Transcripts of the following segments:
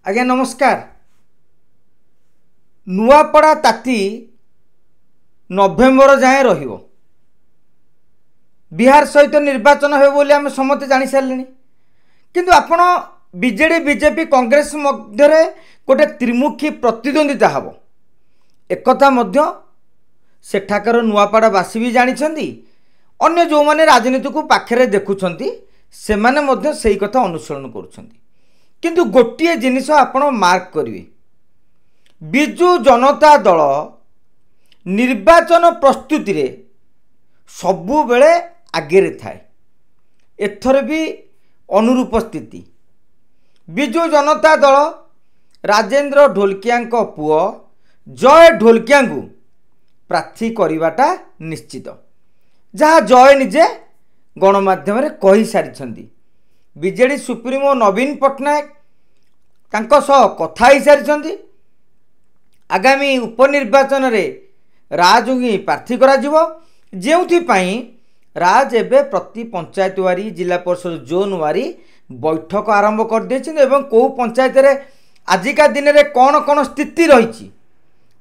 आज्ञा नमस्कार। नुआपड़ा ताती नवेम्बर जाए रहिबो। बिहार सहित निर्वाचन हो बोली आम समस्त जानी सारे किंतु आपण बीजेडी बीजेपी कांग्रेस मध्य गोटे त्रिमुखी प्रतिद्वंदिता हम एक सेठाकर नुआपड़ावासी भी जानी अन्य जो माने राजनीति को पाखरे देखुंट से माने सही कथा अनुसरण करुँच किंतु गोटे जिनिस आपण मार्क करिवे बिजु जनता दल निर्वाचन प्रस्तुति रे सबु बेले आगे थाए। एथर भी अनुरूप स्थिति बिजु जनता दल राजेंद्र ढोलकिया पुओ जय ढोलकिया प्रार्थी करवाटा निश्चित जहाँ जय निजे गणमाध्यम कही सारी बीजेडी सुप्रीमो नवीन पट्टनायक तांको सह कथा ही सारी आगामी उपनिर्वाचन रे राज ही प्रार्थी करा जिवो जेउथि राज एबे प्रति पंचायत वारी जिला परिषद जोन वारी बैठक आरंभ कर देछिन एवं को पंचायत रे आजिका दिन रे कौन कौन स्थिति रही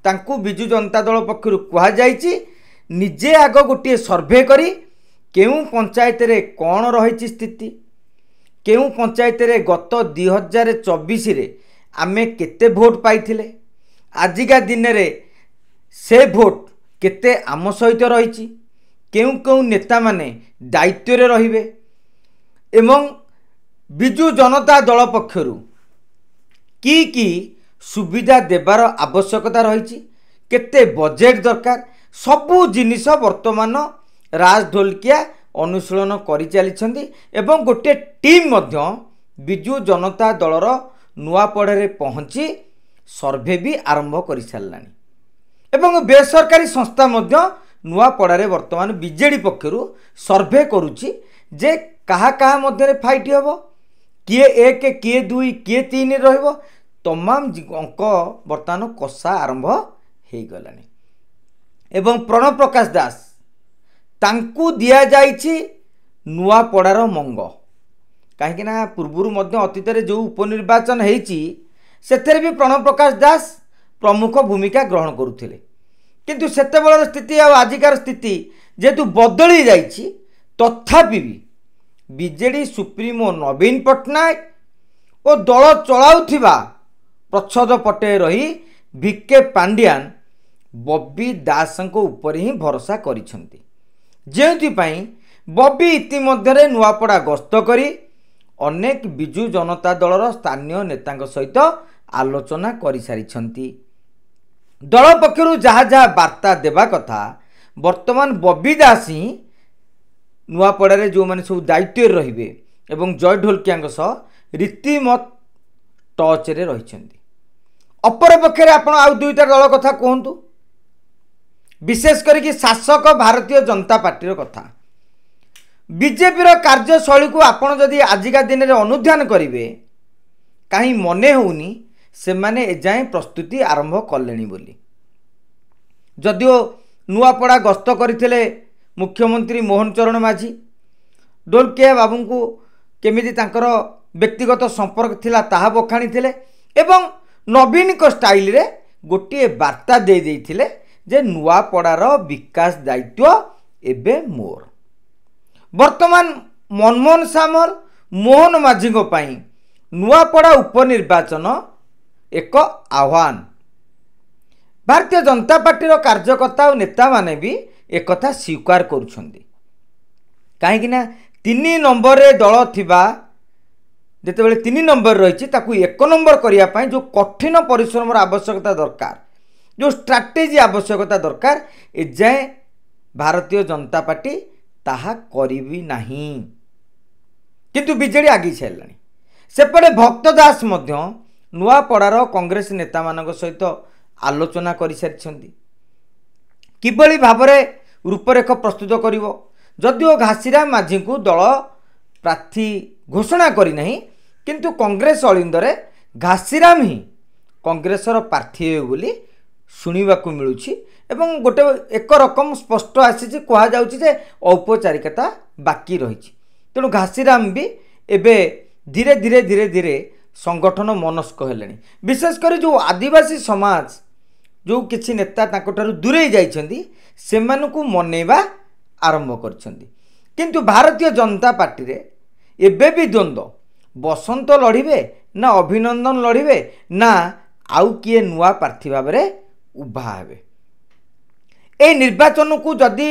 तांकु बिजु जनता दल पक्षर कहा जाइछि निजे आग गोटे सर्वे करी केउ पंचायत रे कौन रही स्थिति केउ पंचायत रे गत 2024 रे आमे केते भोट पाइथिले आजिका दिन रे से भोट केते आम सहित रही केउ केउ नेता माने दायित्व रे रहिबे एवं बिजु जनता दल पक्षरु की सुविधा देबार आवश्यकता रही केते बजेट दरकार सबू जिनिस वर्तमान राज ढोलकिया अनुशीलन कर चली एवं गोटे टीम मध्य बिजु जनता दलर नुआपड़े पहुँची सर्वे भी आरंभ कर सारानी एवं बेसरकारी संस्था मध्य नुआपड़े वर्तमान बीजेडी पक्षरु सर्वे करुच्ची जे कहा कहा मध्य फाइट हम किए एक किए दुई किए तीन रहिबो तमाम अंक वर्तमान कषा आरंभ हो गलानी एवं प्रणव प्रकाश दास तांकु दिया जाइछि नुआपड़ार मंग कहीं पूर्वर मध्य अतीत जो उपनिर्वाचन होती से भी प्रणव प्रकाश दास प्रमुख भूमिका ग्रहण करुथिले किंतु सेतेबेलर स्थिति आ आजिकार स्थिति जेतु बदली जाइछि तथापि भी बीजेडी सुप्रीमो नवीन पट्टनायक और दल चलाउथिबा प्रच्छद पटे रही भिके पांड्यान बब्बी दासंको ऊपर ही भरोसा करिसेंती जेउथिपाई बब्बी इतिमध्य नुआपड़ा गस्त करी अनेक बिजु जनता दलर स्थानीय नेतांक सहित आलोचना कर सारी दल पक्षरु जहाँ जहाँ वार्ता देवा कथा वर्तमान बब्बी दास ही नुआपड़े जो मैंने सब दायित्व रहिबे एवं जय ढोलकिया सह रीतिमत टच रे रहिसेंती। अपर पक्षरे आपण आउ दुईटा दल कथा कहतु विशेष करके शासक भारतीय जनता पार्टी कथा बीजेपी कार्यशैली को आपण जदि आजिका दिन में अनुध्यान करेंगे कहीं मने होनी से माने एजाए प्रस्तुति आरंभ कले बोली जदिओ नुआपड़ा गस्त करते मुख्यमंत्री मोहन चरण माझी ढोलकिया बाबू को केमिति तांकर व्यक्तिगत संपर्क थिला ताहा बखाणी थिले एवं नवीन को स्टाइल रे गोटे वार्ता दे देइथिले जे नुआपड़ार विकास दायित्व एबे मोर वर्तमान मनमोहन सामल मोहन माझी नुआपड़ा उपनिर्वाचन एक आह्वान भारतीय जनता पार्टी कार्यकर्ता और नेता माने भी एक कथा स्वीकार करुछंदी कहीं 3 नंबर रे दल थिबा जितेबाला 3 नंबर रही ताकू 1 नंबर करने जो कठिन परिश्रम आवश्यकता दरकार जो स्ट्राटेजी आवश्यकता दरकार एजाए भारतीय जनता पार्टी ताहा करिबी नहीं किंतु बीजेडी आगे सारे सेपटे भक्त दास मध्य नुआपड़ार कांग्रेस नेता मानक सहित आलोचना कर सारी किभली भाव रूपरेख प्रस्तुत करिवो जदिओ घासीराम माझी को दल प्रार्थी घोषणा करना किंतु कांग्रेस अलिंदरे घासीराम ही कांग्रेसर प्रार्थी हे बोली शुणा मिलूँ एवं गोटे एक रकम स्पष्ट आसी कहुचे औपचारिकता बाकी रही तेणु घासीराम भी एबे धीरे धीरे धीरे धीरे संगठन मनस्क हेले विशेषकर जो आदिवासी समाज जो किसी नेता दूरे जाइछन्ति सेमानकु मनैबा आरंभ करछन्ति किंतु भारतीय जनता पार्टी रे एबे भी द्वंद्व बसंत लड़िबे ना अभिनंदन लड़िबे ना आउ किए नुआ प्रार्थी भाव में उभा हेबे। ए निर्वाचन को जदि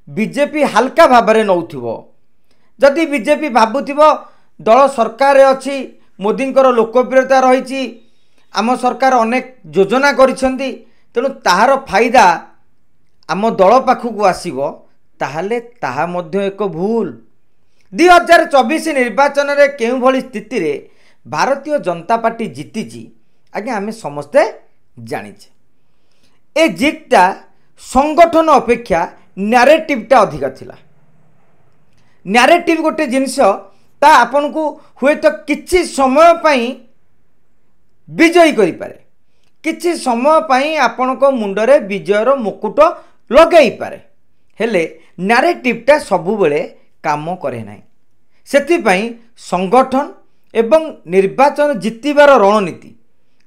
बीजेपी हल्का भाव में नौथिबो जदि बीजेपी भाबुथिबो दल सरकार अच्छी मोदींकर लोकप्रियता रही आम सरकार अनेक योजना करिसेंती तेणु ताहार फायदा आम दल पाखक आसीबो ताहाले ताहा मध्य एक भूल। 2024 निर्वाचन रे केउ भली स्थिति रे भारतीय जनता पार्टी जीतीची आज्ञा आमे समस्ते जानिचे। ए जितटा संगठन अपेक्षा नैरेटिवटा अधिका थिला। नैरेटिव गोटे जिनिस ता आपन को हुए तो किछि समय पई विजयी करि पारे किछि समय पई आपन को मुंडरे विजयर मुकुट लगेई पारे हेले नैरेटिवटा सबु बेले काम करे नाही। सेति पई संगठन एवं निर्वाचन जितिबार रणनीति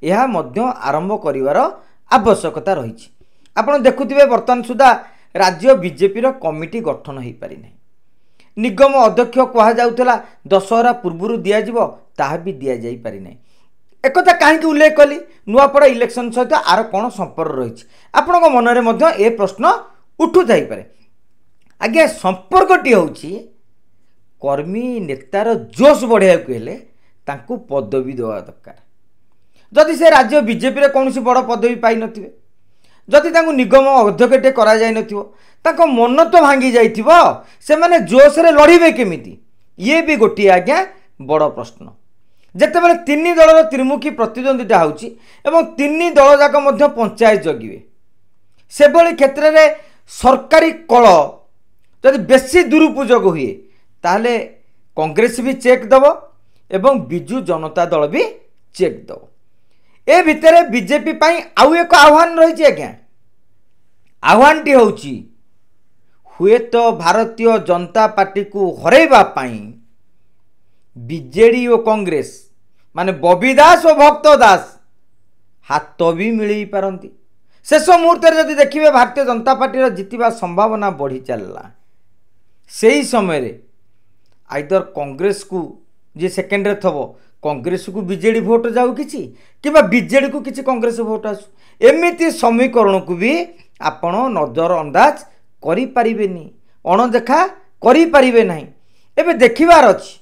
यह मध्य आरंभ करिवार आवश्यकता रही। आपण देखुथिबे वर्तमान सुधा राज्य बीजेपी रो कमिटी गठन हो पारि नाही। निगम अध्यक्ष कहा जाउथला दशहरा पूर्वरु दिया जिवो ताहा भी दिया जाई पारि नाही। एकथा काहेकि उल्लेख कली नुआपड़ा इलेक्शन सहित आर कोन संपर्क रही आपनको मनरे मध्य ए प्रश्न उठु जाई पारे। आगे संपर्कटी होउची कर्मी नेतार जोश बढ़ाया हेले तांकु पदवी देवा दरकार। जदि से राज्य बीजेपी रे कौन बड़ पदवी पाई नथिबे जदि तांकु निगम अध्यक्षटे करा जाय नथिबो तांको मन तो भांगी जाइथिबो से माने जोश रे लड़िबे केमिति ये भी गोटी आज्ञा बड़ प्रश्न। जेतेबेले तीन दलर त्रिमुखी प्रतिद्वंदिता होउची एवं तीन दल जाक मध्य पंचायत जगिबे से भली क्षेत्र रे सरकारी कल जदि बेसी दुरुपयोग हुए ताहले कांग्रेस भी चेक दबो एवं बिजु जनता दल भी चेक दबो। ए भितरे बीजेपी पाई आउ एक आह्वान रही आज्ञा आह्वान टी होउची हुए तो भारतीय जनता पार्टी को हरैबा पाई बीजेडी और कांग्रेस माने बबी दास और भक्त दास हाथ भी मिल पारती। शेष मुहूर्त जदि देखिए भारतीय जनता पार्टी जितवा संभावना बढ़ी चलला से ही समय आइदर कांग्रेस को जी सेकेंड रे थबो कांग्रेस को बीजेडी भोट जाऊ किछि किबा बीजेडी को किछि कांग्रेस भोट आसु एमिति समीकरण को भी आपण नजर अंदाज करि परिबेनी अणदेखा करि परिबे नाही। एबे देखिबार अछि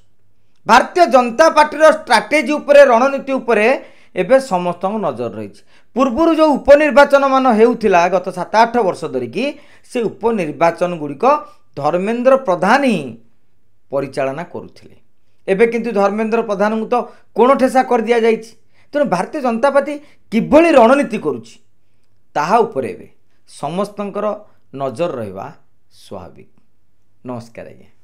भारतीय जनता पार्टी स्ट्राटेजी उपरे रणनीति उपरे एबे समस्त नजर रही। पूर्वर जो उपनिर्वाचन मान हेउथिला गत 7-8 वर्ष धरिकी से उपनिर्वाचन गुड़िक धर्मेंद्र प्रधान ही परिचालना करुथिले। एबे किंतु धर्मेंद्र प्रधान को तो कोण ठेसा कर दिया जाइछि तेणु भारतीय जनता पार्टी किभली रणनीति करुछि ताहा उपरे एबे समस्तंकर नजर रहिबा स्वाभाविक। नमस्कार आज्ञा।